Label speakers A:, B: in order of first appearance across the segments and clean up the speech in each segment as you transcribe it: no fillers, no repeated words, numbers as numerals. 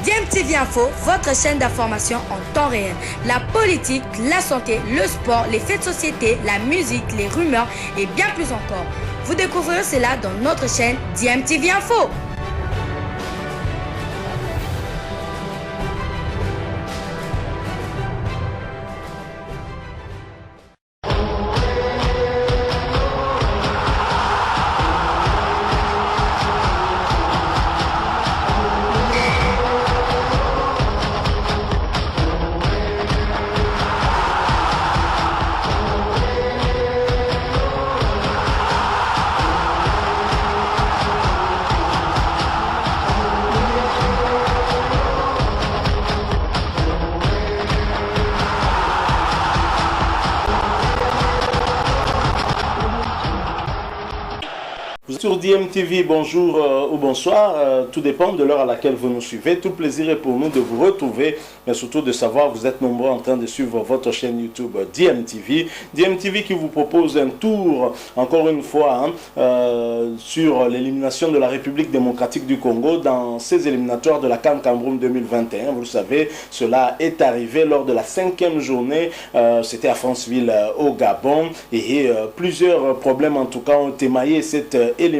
A: DMTV Info, votre chaîne d'information en temps réel. La politique, la santé, le sport, les faits de société, la musique, les rumeurs et bien plus encore. Vous découvrirez cela dans notre chaîne DMTV Info.
B: Sur DMTV, bonjour ou bonsoir, tout dépend de l'heure à laquelle vous nous suivez. Tout plaisir est pour nous de vous retrouver, mais surtout de savoir que vous êtes nombreux en train de suivre votre chaîne YouTube DMTV. DMTV qui vous propose un tour, encore une fois, sur l'élimination de la République démocratique du Congo dans ces éliminatoires de la CAN Cameroun 2021. Vous le savez, cela est arrivé lors de la 5e journée, c'était à Franceville au Gabon, et plusieurs problèmes en tout cas ont émaillé cette élimination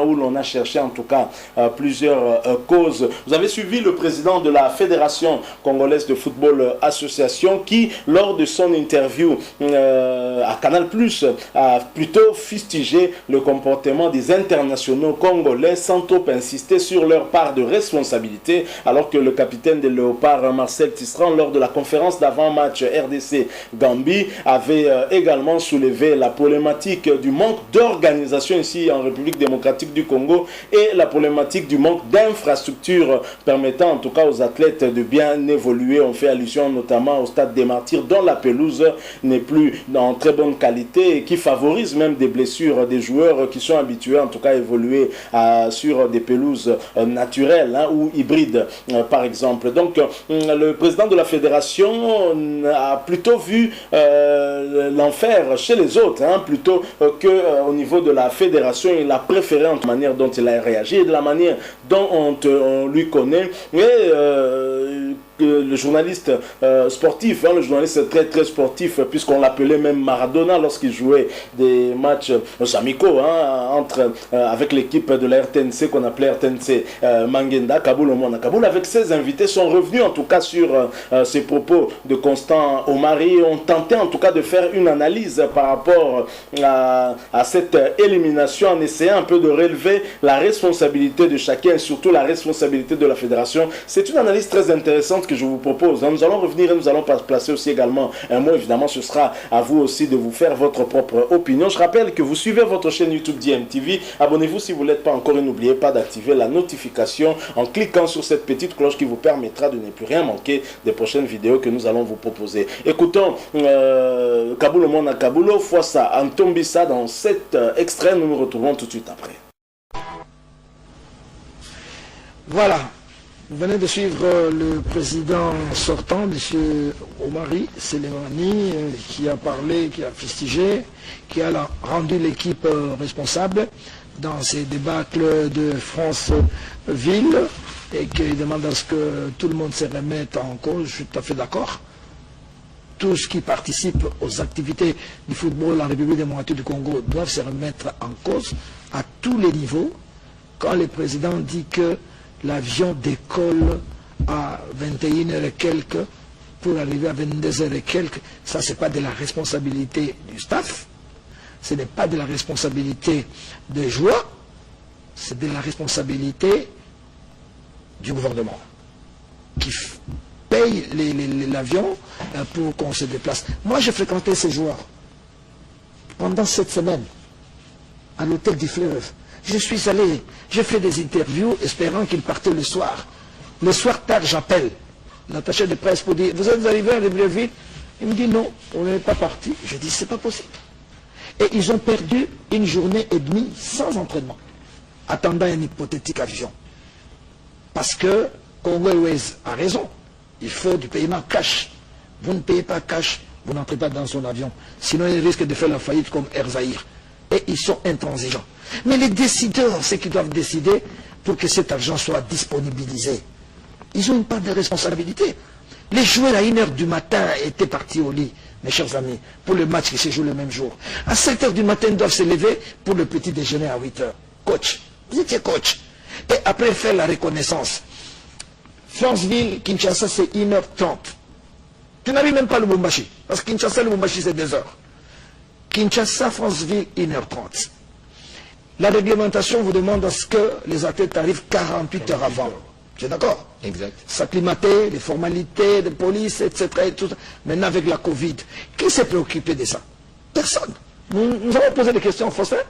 B: où l'on a cherché en tout cas plusieurs causes. Vous avez suivi le président de la Fédération congolaise de football association qui, lors de son interview à Canal+, a plutôt fustigé le comportement des internationaux congolais sans trop insister sur leur part de responsabilité, alors que le capitaine des Léopards, Marcel Tisserand, lors de la conférence d'avant-match RDC-Gambie, avait également soulevé la problématique du manque d'organisation ici en République démocratique du Congo et la problématique du manque d'infrastructures permettant en tout cas aux athlètes de bien évoluer. On fait allusion notamment au stade des Martyrs dont la pelouse n'est plus en très bonne qualité et qui favorise même des blessures des joueurs qui sont habitués en tout cas à évoluer sur des pelouses naturelles ou hybrides par exemple. Donc le président de la fédération a plutôt vu l'enfer chez les autres plutôt qu'au niveau de la fédération. Il a préféré en manière dont il a réagi et de la manière dont on lui connaît. Mais le journaliste sportif, le journaliste très sportif, puisqu'on l'appelait même Maradona lorsqu'il jouait des matchs amicaux avec l'équipe de la RTNC qu'on appelait RTNC Mangenda, Kaboul au Mona Kaboul, avec ses invités sont revenus en tout cas sur ces propos de Constant Omari, ont tenté en tout cas de faire une analyse par rapport à cette élimination en essayant un peu de relever la responsabilité de chacun et surtout la responsabilité de la fédération. C'est une analyse très intéressante que je vous propose. Nous allons revenir et nous allons placer aussi également un mot. Évidemment, ce sera à vous aussi de vous faire votre propre opinion. Je rappelle que vous suivez votre chaîne YouTube DMTV. Abonnez-vous si vous ne l'êtes pas encore et n'oubliez pas d'activer la notification en cliquant sur cette petite cloche qui vous permettra de ne plus rien manquer des prochaines vidéos que nous allons vous proposer. Écoutons Kaboul Mona Kaboulo, Fossa Antombissa dans cet extrait. Nous nous retrouvons tout de suite après.
C: Voilà. Vous venez de suivre le président sortant, M. Omari Selemani, qui a parlé, qui a fustigé, qui a rendu l'équipe responsable dans ces débâcles de Franceville et qui demande à ce que tout le monde se remette en cause. Je suis tout à fait d'accord. Tous qui participent aux activités du football en République démocratique du Congo doivent se remettre en cause à tous les niveaux. Quand le président dit que l'avion décolle à 21h et quelques pour arriver à 22h et quelques, ça c'est pas de la responsabilité du staff, ce n'est pas de la responsabilité des joueurs, c'est de la responsabilité du gouvernement qui paye l'avion pour qu'on se déplace. Moi j'ai fréquenté ces joueurs pendant cette semaine à l'hôtel du Fleuve. Je suis allé, j'ai fait des interviews espérant qu'ils partaient le soir. Le soir tard, j'appelle l'attaché de presse pour dire, vous êtes arrivé à Libreville? Il me dit non, on n'est pas parti. Je dis, c'est pas possible. Et ils ont perdu une journée et demie sans entraînement, attendant un hypothétique avion. Parce que Congo Airways a raison, il faut du paiement cash. Vous ne payez pas cash, vous n'entrez pas dans son avion. Sinon, il risque de faire la faillite comme Air Zahir. Et ils sont intransigeants. Mais les décideurs, c'est qu'ils doivent décider pour que cet argent soit disponibilisé. ils ont une part de responsabilité. Les joueurs à 1h du matin étaient partis au lit, mes chers amis, pour le match qui se joue le même jour. À 7h du matin, ils doivent se lever pour le petit déjeuner à 8h. Coach, vous étiez coach. Et après faire la reconnaissance. Franceville, Kinshasa, c'est 1h30. Tu n'arrives même pas le Lubumbashi. Parce que Kinshasa, le Lubumbashi, c'est 2h. Kinshasa, Franceville, 1h30. La réglementation vous demande à ce que les athlètes arrivent 48 heures avant. Tu es d'accord?
D: Exact.
C: S'acclimater, les formalités de police, etc. Et tout ça. Maintenant, avec la Covid, qui s'est préoccupé de ça? Personne. Nous avons posé des questions en français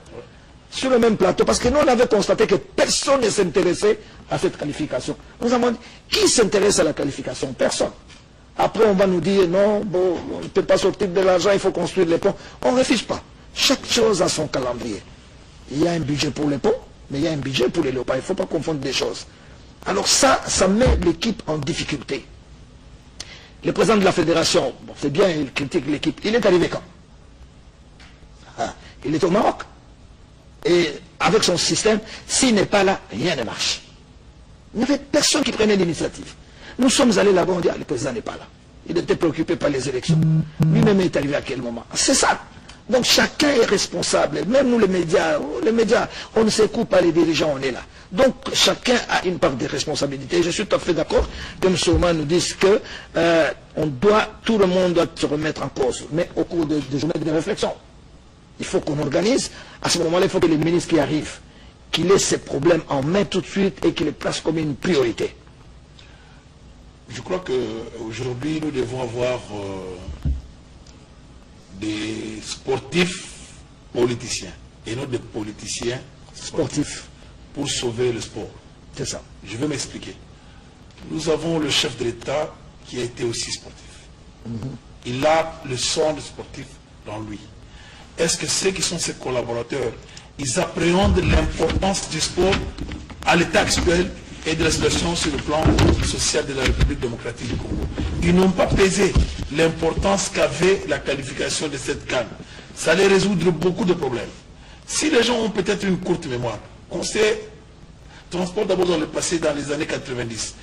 C: sur le même plateau, parce que nous, on avait constaté que personne ne s'intéressait à cette qualification. Nous avons dit, qui s'intéresse à la qualification? Personne. Après, on va nous dire, non, bon, on ne peut pas sortir de l'argent, il faut construire les ponts. On ne refuse pas. Chaque chose a son calendrier. Il y a un budget pour les ponts, mais il y a un budget pour les léopards. Il ne faut pas confondre des choses. Alors ça met l'équipe en difficulté. Le président de la fédération, bon, c'est bien, il critique l'équipe. Il est arrivé quand? Il est au Maroc. Et avec son système, s'il n'est pas là, rien ne marche. Il n'y avait personne qui prenait l'initiative. Nous sommes allés là-bas, on dit, le président n'est pas là. Il était préoccupé par les élections. Lui-même est arrivé à quel moment? C'est ça. Donc chacun est responsable. Même nous les médias, on ne s'écoute pas les dirigeants, on est là. Donc chacun a une part de responsabilité. Je suis tout à fait d'accord que M. Oman nous dise que tout le monde doit se remettre en cause. Mais au cours de journées de réflexion, il faut qu'on organise. À ce moment-là, il faut que les ministres qui arrivent, qu'ils laissent ces problèmes en main tout de suite et qu'ils les placent comme une priorité.
D: Je crois qu'aujourd'hui, nous devons avoir des sportifs politiciens et non des politiciens sportifs pour sauver le sport.
C: C'est ça.
D: Je vais m'expliquer. Nous avons le chef de l'État qui a été aussi sportif. Il a le sang de sportif dans lui. Est-ce que ceux qui sont ses collaborateurs, ils appréhendent l'importance du sport à l'état actuel et de la situation sur le plan social de la République démocratique du Congo? Ils n'ont pas pesé l'importance qu'avait la qualification de cette CAN. Ça allait résoudre beaucoup de problèmes. Si les gens ont peut-être une courte mémoire, on s'est transporté d'abord dans le passé, dans les années 90,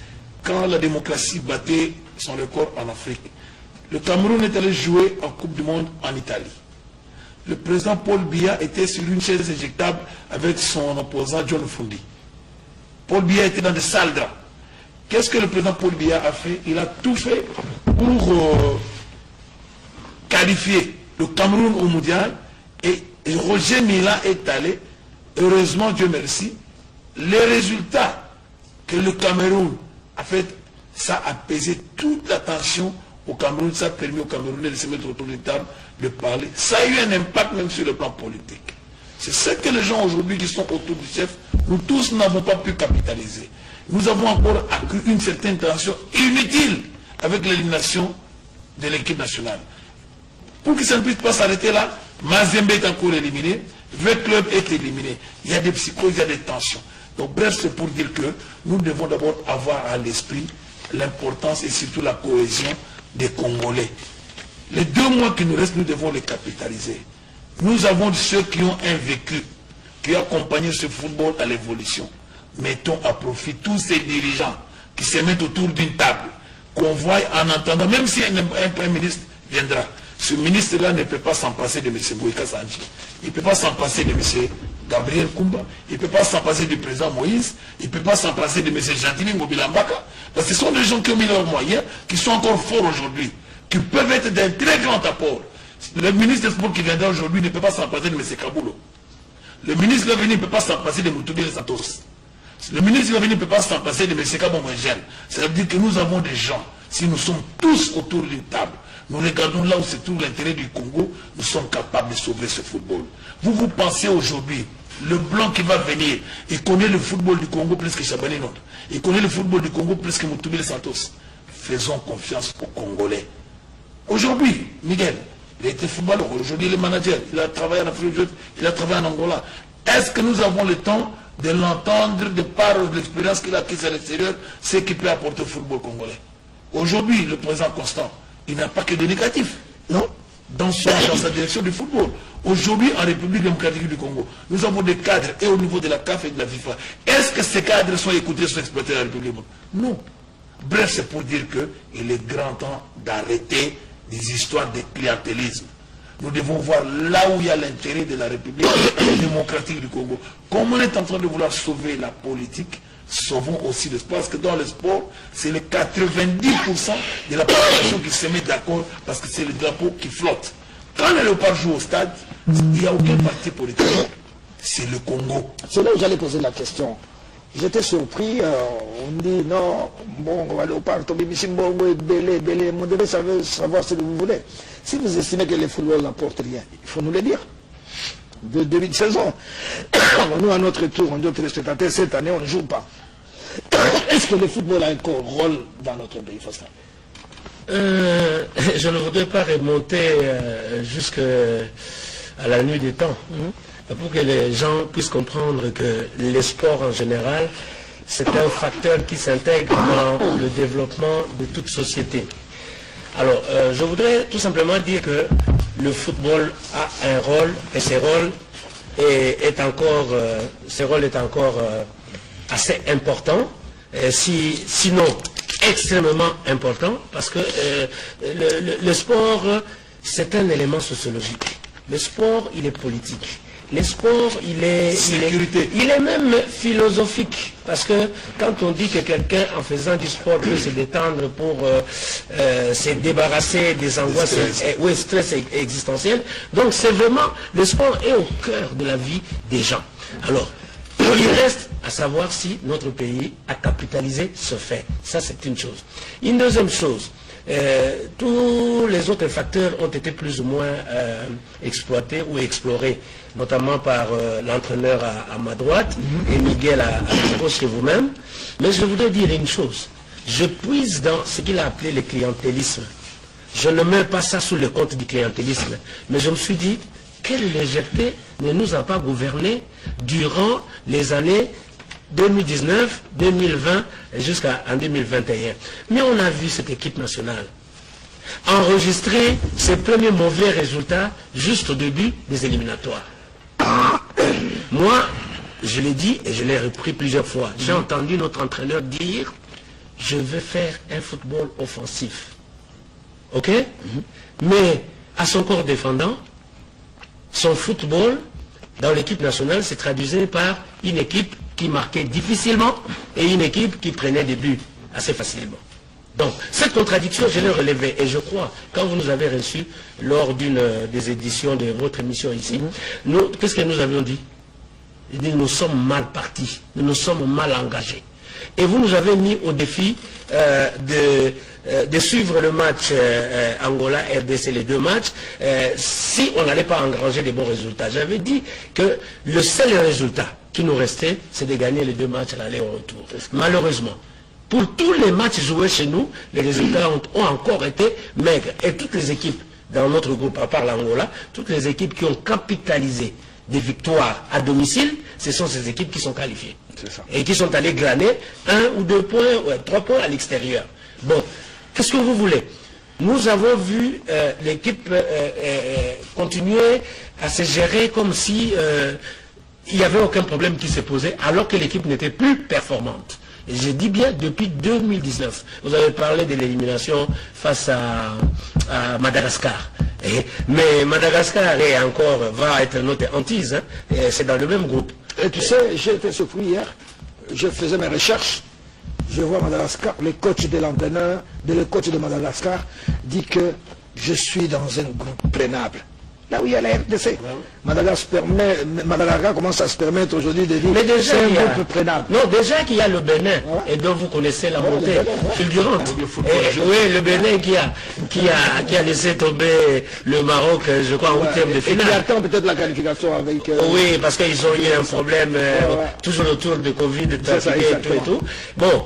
D: quand la démocratie battait son record en Afrique. Le Cameroun est allé jouer en Coupe du Monde en Italie. Le président Paul Biya était sur une chaise éjectable avec son opposant John Fundi. Paul Biya était dans des salles draps. Qu'est-ce que le président Paul Biya a fait? Il a tout fait pour qualifier le Cameroun au mondial, et Roger Mila est allé. Heureusement, Dieu merci, les résultats que le Cameroun a fait, ça a apaisé toute la tension au Cameroun, ça a permis aux Camerounais de se mettre autour d'une table, de parler. Ça a eu un impact même sur le plan politique. C'est ce que les gens aujourd'hui qui sont autour du chef, nous tous n'avons pas pu capitaliser. Nous avons encore accru une certaine tension inutile avec l'élimination de l'équipe nationale. Pour que ça ne puisse pas s'arrêter là, Mazembe est encore éliminé, le club est éliminé. Il y a des psychoses, il y a des tensions. Donc bref, c'est pour dire que nous devons d'abord avoir à l'esprit l'importance et surtout la cohésion des Congolais. Les 2 mois qui nous restent, nous devons les capitaliser. Nous avons ceux qui ont un vécu, qui ont accompagné ce football à l'évolution. Mettons à profit tous ces dirigeants qui se mettent autour d'une table, qu'on voit en entendant, même si un Premier ministre viendra, ce ministre-là ne peut pas s'en passer de M. Boïka Sanji. Il ne peut pas s'en passer de M. Gabriel Kumba. Il ne peut pas s'en passer du président Moïse. Il ne peut pas s'en passer de M. Gentini Mobilambaka. Parce que ce sont des gens qui ont mis leurs moyens, qui sont encore forts aujourd'hui, qui peuvent être d'un très grand apport. Le ministre des Sports qui viendra aujourd'hui ne peut pas s'en passer de M. Kaboulo. Le ministre qui va venir ne peut pas s'en passer de Moutoubile Santos. Le ministre qui va venir ne peut pas s'en passer de M. Kabomangel. Ça veut dire que nous avons des gens, si nous sommes tous autour d'une table, nous regardons là où se trouve l'intérêt du Congo, nous sommes capables de sauver ce football. Vous pensez aujourd'hui, le blanc qui va venir, il connaît le football du Congo plus que Chabani Notre. Il connaît le football du Congo plus que Moutoubile Santos. Faisons confiance aux Congolais. Aujourd'hui, Miguel, il a été footballeur, aujourd'hui il est manager, il a travaillé en Afrique, il a travaillé en Angola. Est-ce que nous avons le temps de l'entendre de par l'expérience qu'il a acquise à l'extérieur, ce qui peut apporter au football congolais? Aujourd'hui, le président Constant, il n'a pas que de négatif, non, dans sa direction du football. Aujourd'hui, en République démocratique du Congo, nous avons des cadres, et au niveau de la CAF et de la FIFA. Est-ce que ces cadres sont écoutés, sont exploités à la République? Non. Bref, c'est pour dire qu'il est grand temps d'arrêter des histoires de clientélisme. Nous devons voir là où il y a l'intérêt de la République démocratique du Congo. Comme on est en train de vouloir sauver la politique, sauvons aussi le sport. Parce que dans le sport, c'est le 90% de la population qui se met d'accord parce que c'est le drapeau qui flotte. Quand le Léopard joue au stade, il n'y a aucun parti politique. C'est le Congo.
C: C'est là où j'allais poser la question. J'étais surpris, on dit non, bon, on va aller au parc, on devait savoir ce que vous voulez. Si vous estimez que le football n'apporte rien, il faut nous le dire. De début de saison. Nous, à notre tour, on dit aux téléspectateurs, cette année, on ne joue pas. Est-ce que le football a encore un rôle dans notre pays, Faustin?
E: Je ne voudrais pas remonter jusqu'à la nuit des temps. Pour que les gens puissent comprendre que les sports en général, c'est un facteur qui s'intègre dans le développement de toute société. Alors, je voudrais tout simplement dire que le football a un rôle, et ce rôle est encore assez important, sinon extrêmement important, parce que le sport, c'est un élément sociologique. Le sport, il est politique. Le sport, il est même philosophique. Parce que quand on dit que quelqu'un, en faisant du sport, peut se détendre pour se débarrasser des angoisses, stress existentiel. Donc c'est vraiment, le sport est au cœur de la vie des gens. Alors, il reste à savoir si notre pays a capitalisé ce fait. Ça, c'est une chose. Une deuxième chose, tous les autres facteurs ont été plus ou moins exploités ou explorés, notamment par l'entraîneur à ma droite et Miguel à gauche chez vous-même. Mais je voudrais dire une chose. Je puise dans ce qu'il a appelé le clientélisme. Je ne mets pas ça sous le compte du clientélisme. Mais je me suis dit, quelle légèreté ne nous a pas gouverné durant les années 2019, 2020 jusqu'à 2021. Mais on a vu cette équipe nationale enregistrer ses premiers mauvais résultats juste au début des éliminatoires. Moi, je l'ai dit et je l'ai repris plusieurs fois. J'ai entendu notre entraîneur dire « Je veux faire un football offensif ». Ok? Mais à son corps défendant, son football dans l'équipe nationale se traduisait par une équipe qui marquait difficilement et une équipe qui prenait des buts assez facilement. Donc, cette contradiction, je l'ai relevée. Et je crois, quand vous nous avez reçus lors d'une des éditions de votre émission ici, qu'est-ce que nous avions dit? Nous sommes mal partis, nous nous sommes mal engagés. Et vous nous avez mis au défi de suivre le match Angola-RDC, les deux matchs, si on n'allait pas engranger des bons résultats. J'avais dit que le seul résultat qui nous restait, c'est de gagner les deux matchs à l'aller au retour. Malheureusement, pour tous les matchs joués chez nous, les résultats ont encore été maigres. Et toutes les équipes dans notre groupe, à part l'Angola, toutes les équipes qui ont capitalisé des victoires à domicile, ce sont ces équipes qui sont qualifiées. Et qui sont allées glaner 1 ou 2 points, 3 points à l'extérieur. Bon, qu'est-ce que vous voulez? Nous avons vu l'équipe continuer à se gérer comme si il n'y avait aucun problème qui se posait, alors que l'équipe n'était plus performante. Et je dis bien depuis 2019. Vous avez parlé de l'élimination face à Madagascar. Mais Madagascar va être notre hantise. Hein, c'est dans le même groupe.
C: Et tu sais, j'ai été surpris hier. Je faisais mes recherches. Je vois Madagascar, le coach de l'entraîneur, le coach de Madagascar dit que je suis dans un groupe prenable. Là où il y a la RDC. Madagascar commence à se permettre aujourd'hui de dire que c'est un groupe prenable.
E: Non, déjà qu'il y a le Bénin, et dont vous connaissez la montée fulgurante. Oui, le Bénin qui a laissé tomber le Maroc, je crois, en 8e de finale.
C: Et qui attend peut-être la qualification avec...
E: Oui, parce qu'ils ont eu un problème toujours autour de Covid, de trafiquer et tout. Bon,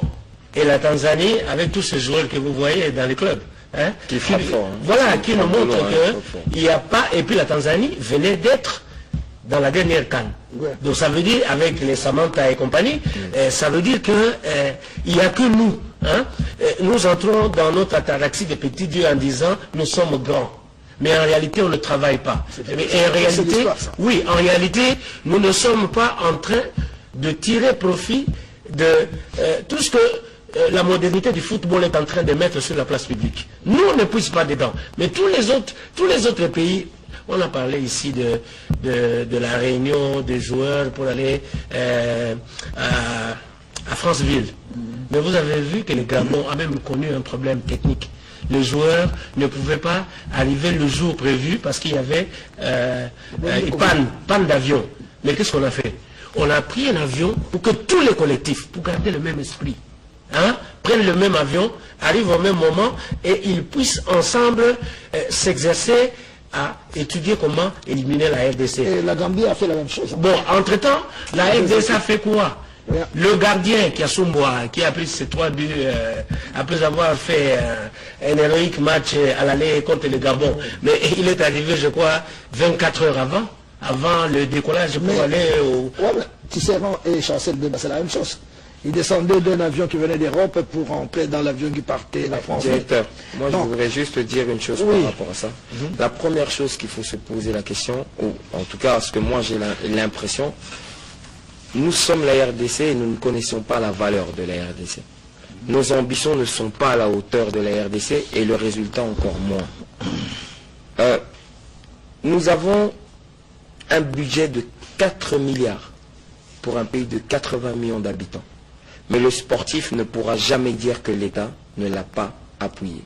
E: et la Tanzanie, avec tous ces joueurs que vous voyez dans les clubs, hein, qui nous montre qu'il n'y a pas, et puis la Tanzanie venait d'être dans la dernière CAN. Donc ça veut dire, avec les Samantha et compagnie, ça veut dire que il n'y a que nous. Hein, nous entrons dans notre ataraxie de petits dieux en disant nous sommes grands. Mais en réalité, on ne travaille pas. Mais en réalité, oui, en réalité, nous ne sommes pas en train de tirer profit de tout ce que la modernité du football est en train de mettre sur la place publique. Nous, on ne pousse pas dedans. Mais tous les autres pays, on a parlé ici de la réunion des joueurs pour aller à Franceville. Mais vous avez vu que le Gabon a même connu un problème technique. Les joueurs ne pouvaient pas arriver le jour prévu parce qu'il y avait panne d'avion. Mais qu'est-ce qu'on a fait? On a pris un avion pour que tous les collectifs, pour garder le même esprit, prennent le même avion, arrivent au même moment et ils puissent ensemble s'exercer à étudier comment éliminer la RDC.
C: Et la Gambie a fait la même chose.
E: Bon, entre-temps, la RDC a fait quoi? Le gardien qui a Sumboa, qui a pris ses 3 buts après avoir fait un héroïque match à l'aller contre le Gabon. Mais il est arrivé, je crois, 24 heures avant le décollage pour aller au...
C: Ouais, Tisserand et Chancel, c'est la même chose. Ils descendaient d'un avion qui venait d'Europe pour rentrer dans l'avion qui partait de la France.
F: Directeur, moi je voudrais juste dire une chose par rapport à ça. La première chose qu'il faut se poser la question, ou en tout cas ce que moi j'ai l'impression, nous sommes la RDC et nous ne connaissons pas la valeur de la RDC. Nos ambitions ne sont pas à la hauteur de la RDC et le résultat encore moins. Nous avons un budget de 4 milliards pour un pays de 80 millions d'habitants. Mais le sportif ne pourra jamais dire que l'État ne l'a pas appuyé.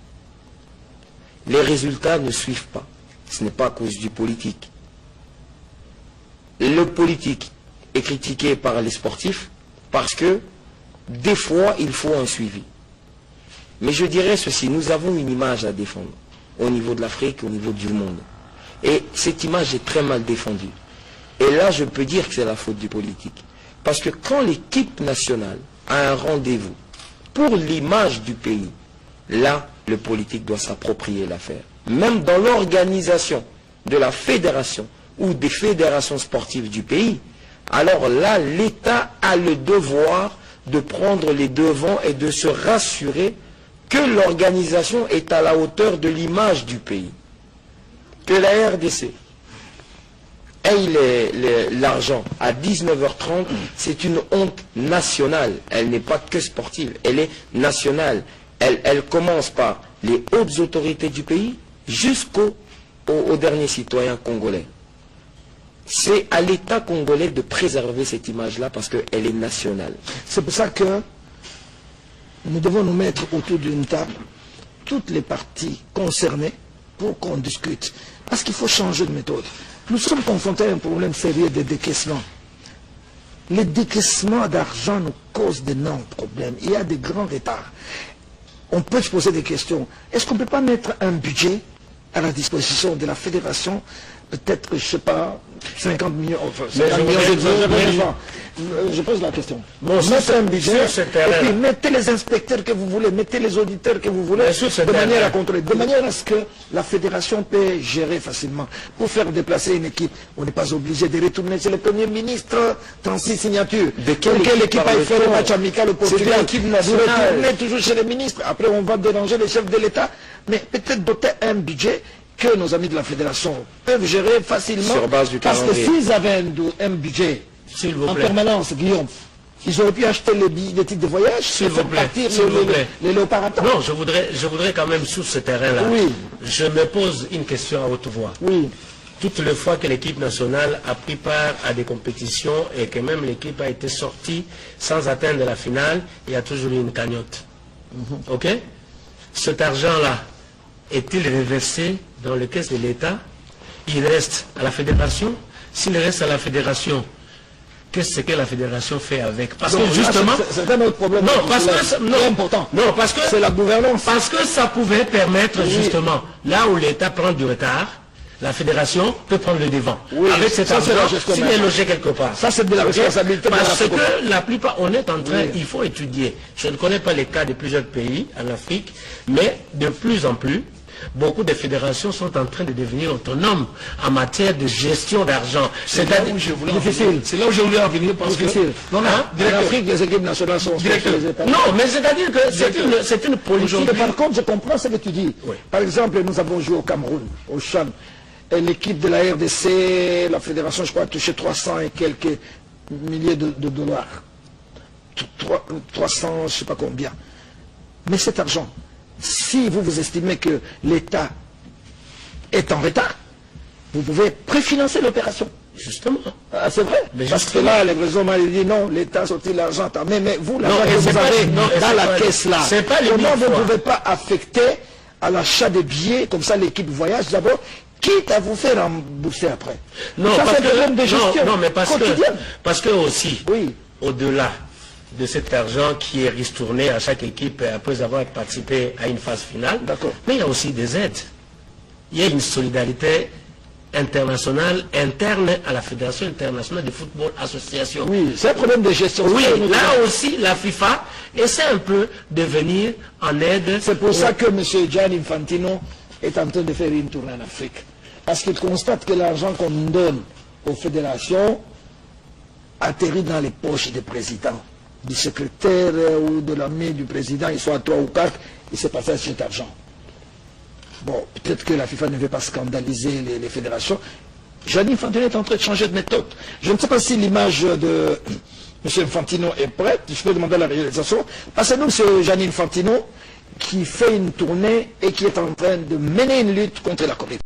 F: Les résultats ne suivent pas. Ce n'est pas à cause du politique. Le politique est critiqué par les sportifs parce que des fois il faut un suivi. Mais je dirais ceci, nous avons une image à défendre au niveau de l'Afrique, au niveau du monde. Et cette image est très mal défendue. Et là je peux dire que c'est la faute du politique. Parce que quand l'équipe nationale a un rendez-vous pour l'image du pays, là le politique doit s'approprier l'affaire. Même dans l'organisation de la fédération ou des fédérations sportives du pays, alors là, l'État a le devoir de prendre les devants et de se rassurer que l'organisation est à la hauteur de l'image du pays. Que la RDC ait l'argent à 19h30, c'est une honte nationale. Elle n'est pas que sportive, elle est nationale. Elle commence par les hautes autorités du pays jusqu'au dernier citoyen congolais. C'est à l'État congolais de préserver cette image-là parce qu'elle est nationale.
C: C'est pour ça que nous devons nous mettre autour d'une table, toutes les parties concernées, pour qu'on discute. Parce qu'il faut changer de méthode. Nous sommes confrontés à un problème sérieux de décaissement. Les décaissements d'argent nous causent d'énormes problèmes. Il y a des grands retards. On peut se poser des questions. Est-ce qu'on ne peut pas mettre un budget à la disposition de la fédération, peut-être, je ne sais pas, 50 millions, enfin, 50 millions je pose la question. Bon, mettez un budget, et puis mettez les inspecteurs que vous voulez, mettez les auditeurs que vous voulez, de manière à contrôler, de manière à ce que la fédération peut gérer facilement. Pour faire déplacer une équipe, on n'est pas obligé de retourner chez le Premier ministre, 36 signatures.
F: De quelle
C: équipe aille faire un match amical au Portugal?
F: L'équipe
C: Vous
F: nationale.
C: retournez toujours chez les ministres, après on va déranger les chefs de l'État, mais peut-être doter un budget que nos amis de la fédération peuvent gérer facilement.
F: Sur base du
C: parce que
F: calendrier.
C: s'ils avaient un budget en permanence, Guillaume, ils auraient pu acheter les titres de voyage,
E: S'il vous plaît,
C: les léopards.
E: Non, je voudrais quand même sur ce terrain-là, je me pose une question à haute voix.
C: Oui.
E: Toutes les fois que l'équipe nationale a pris part à des compétitions et que même l'équipe a été sortie sans atteindre la finale, il y a toujours eu une cagnotte. Ok? Cet argent-là est-il reversé dans les caisses de l'État? Il reste à la fédération? S'il reste à la fédération, qu'est-ce que la fédération fait avec? Parce que justement...
C: C'est un autre problème.
E: Non, parce que... Non,
C: important.
E: Non, parce que...
C: C'est la gouvernance.
E: Parce que ça pouvait permettre justement, là où l'État prend du retard, la fédération peut prendre le devant.
C: Oui,
E: avec cet
C: ça,
E: argent,
C: c'est
E: s'il est logé quelque part.
C: Ça, c'est de la responsabilité.
E: Parce que la plupart, on est en train, il faut étudier. Je ne connais pas les cas de plusieurs pays en Afrique, mais de plus en plus, beaucoup de fédérations sont en train de devenir autonomes en matière de gestion d'argent. C'est là où je voulais en venir parce que...
C: Non, en Afrique, les équipes nationales sont spécialisées.
E: Non, mais c'est-à-dire que c'est une politique...
C: Par contre, je comprends ce que tu dis.
E: Oui.
C: Par exemple, nous avons joué au Cameroun, au Chan. Et l'équipe de la RDC, la fédération, je crois, a touché 300 et quelques milliers de dollars. 300, je ne sais pas combien. Mais cet argent, si vous estimez que l'État est en retard, vous pouvez préfinancer l'opération.
E: Justement.
C: Ah, c'est vrai.
E: Mais
C: parce que là, les réseaux m'ont dit non, l'État sortit l'argent. Mais vous, l'argent que vous avez dans la caisse là, comment vous ne pouvez pas affecter à l'achat de billets, comme ça l'équipe voyage d'abord, quitte à vous faire rembourser après.
E: Non,
C: ça
E: parce
C: c'est un problème de gestion
E: non, mais
C: quotidienne.
E: parce que aussi,
C: oui.
E: Au-delà de cet argent qui est ristourné à chaque équipe après avoir participé à une phase finale, mais il y a aussi des aides. Il y a une solidarité internationale, interne à la Fédération internationale de football association.
C: Oui, c'est un problème de gestion.
E: Oui, là aussi, la FIFA essaie un peu de venir en aide.
C: C'est pour ça que M. Gianni Infantino est en train de faire une tournée en Afrique. Parce qu'il constate que l'argent qu'on donne aux fédérations atterrit dans les poches des présidents, du secrétaire ou de l'ami du président, ils sont à 3 ou 4, il s'est passé à cet argent. Bon, peut-être que la FIFA ne veut pas scandaliser les fédérations. Gianni Infantino est en train de changer de méthode. Je ne sais pas si l'image de M. Infantino est prête. Je peux demander à la réalisation. Passez-nous M. Gianni Infantino qui fait une tournée et qui est en train de mener une lutte contre la corruption.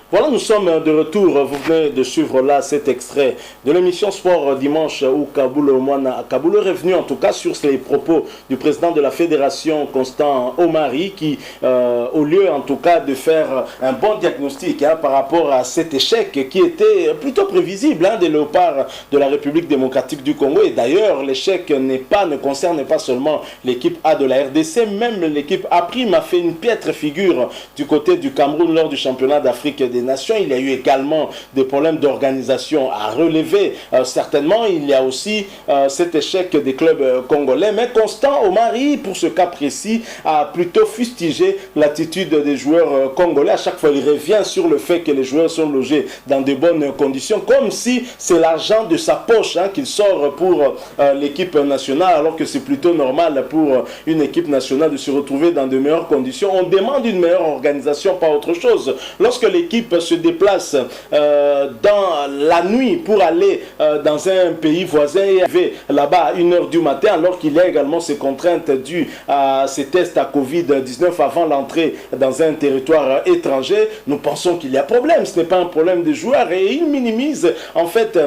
B: Voilà, nous sommes de retour. Vous venez de suivre là cet extrait de l'émission Sport Dimanche où Kaboul est revenu en tout cas sur les propos du président de la fédération, Constant Omari, qui, au lieu en tout cas de faire un bon diagnostic par rapport à cet échec qui était plutôt prévisible des léopards de la République démocratique du Congo, et d'ailleurs l'échec ne concerne pas seulement l'équipe A de la RDC, même l'équipe A' a fait une piètre figure du côté du Cameroun lors du championnat d'Afrique des Nations. Il y a eu également des problèmes d'organisation à relever. Certainement, il y a aussi cet échec des clubs congolais. Mais Constant Omari, pour ce cas précis, a plutôt fustigé l'attitude des joueurs congolais. À chaque fois, il revient sur le fait que les joueurs sont logés dans de bonnes conditions, comme si c'est l'argent de sa poche qu'il sort pour l'équipe nationale, alors que c'est plutôt normal pour une équipe nationale de se retrouver dans de meilleures conditions. On demande une meilleure organisation, pas autre chose. Lorsque l'équipe se déplace dans la nuit pour aller dans un pays voisin et arriver là-bas à 1h du matin, alors qu'il y a également ces contraintes dues à ces tests à Covid-19 avant l'entrée dans un territoire étranger, nous pensons qu'il y a problème. Ce n'est pas un problème des joueurs et ils minimisent en fait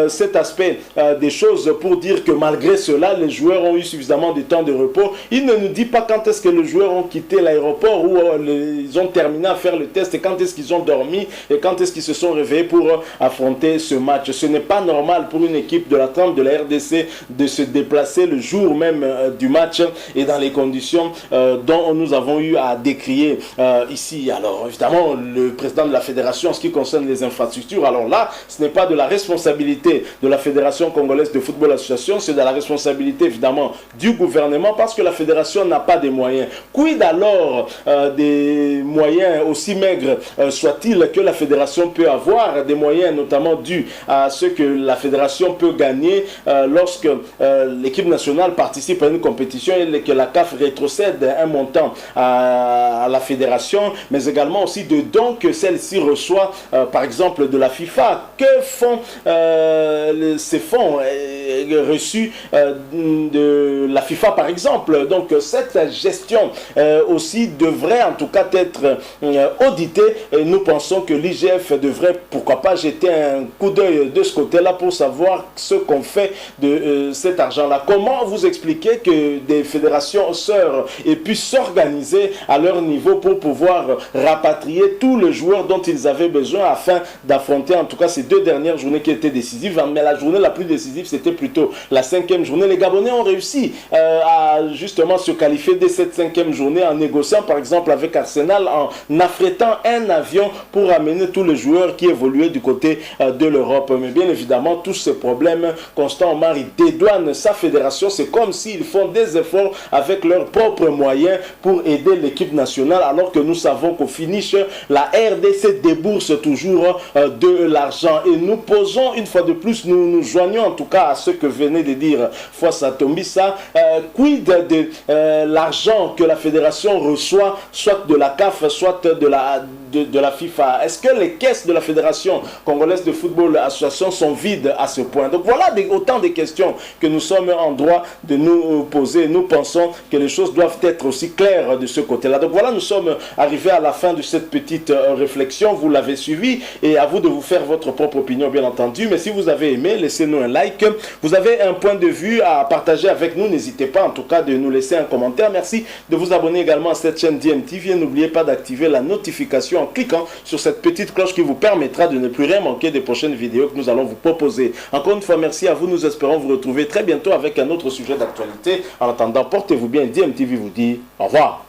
B: cet aspect des choses pour dire que malgré cela, les joueurs ont eu suffisamment de temps de repos. Il ne nous dit pas quand est-ce que les joueurs ont quitté l'aéroport ou ils ont terminé à faire le test et quand est-ce qu'ils ont dormi et quand est-ce qu'ils se sont réveillés pour affronter ce match. Ce n'est pas normal pour une équipe de la trempe de la RDC de se déplacer le jour même du match et dans les conditions dont nous avons eu à décrier ici. Alors évidemment, le président de la fédération en ce qui concerne les infrastructures, alors là, ce n'est pas de la responsabilité de la Fédération congolaise de football association, c'est de la responsabilité évidemment du gouvernement parce que la fédération n'a pas de moyens. Quid alors des moyens aussi maigres soit-il que la fédération peut avoir, des moyens notamment dus à ce que la fédération peut gagner lorsque l'équipe nationale participe à une compétition et que la CAF rétrocède un montant à la fédération, mais également aussi de dons que celle-ci reçoit par exemple de la FIFA. Que font ces fonds reçus de la FIFA par exemple? Donc cette gestion aussi devrait en tout cas être auditée et nous pensons que l'IGF devrait pourquoi pas jeter un coup d'œil de ce côté-là pour savoir ce qu'on fait de cet argent-là. Comment vous expliquez que des fédérations sœurs aient pu s'organiser à leur niveau pour pouvoir rapatrier tous les joueurs dont ils avaient besoin afin d'affronter en tout cas ces 2 dernières journées qui étaient décisives, mais la journée la plus décisive c'était plutôt la 5e journée. Les Gabonais ont réussi à justement se qualifier dès cette 5e journée en négociant par exemple avec Arsenal, en affrétant un avion pour amener tous les joueurs qui évoluaient du côté de l'Europe. Mais bien évidemment, tous ces problèmes, Constant Omari dédouane sa fédération. C'est comme s'ils font des efforts avec leurs propres moyens pour aider l'équipe nationale, alors que nous savons qu'au finish, la RDC débourse toujours de l'argent. Et nous posons une fois de plus, nous nous joignons en tout cas à ce que venait de dire Fossa Tombisa. Quid de l'argent que la fédération reçoit, soit de la CAF, soit de de la FIFA? Est-ce que les caisses de la Fédération congolaise de football association sont vides à ce point? Donc voilà autant de questions que nous sommes en droit de nous poser. Nous pensons que les choses doivent être aussi claires de ce côté-là. Donc voilà, nous sommes arrivés à la fin de cette petite réflexion. Vous l'avez suivi et à vous de vous faire votre propre opinion, bien entendu. Mais si vous avez aimé, laissez-nous un like. Vous avez un point de vue à partager avec nous, n'hésitez pas en tout cas de nous laisser un commentaire. Merci de vous abonner également à cette chaîne DMTV et n'oubliez pas d'activer la notification en cliquant sur cette petite cloche qui vous permettra de ne plus rien manquer des prochaines vidéos que nous allons vous proposer. Encore une fois, merci à vous. Nous espérons vous retrouver très bientôt avec un autre sujet d'actualité. En attendant, portez-vous bien. DMTV vous dit au revoir.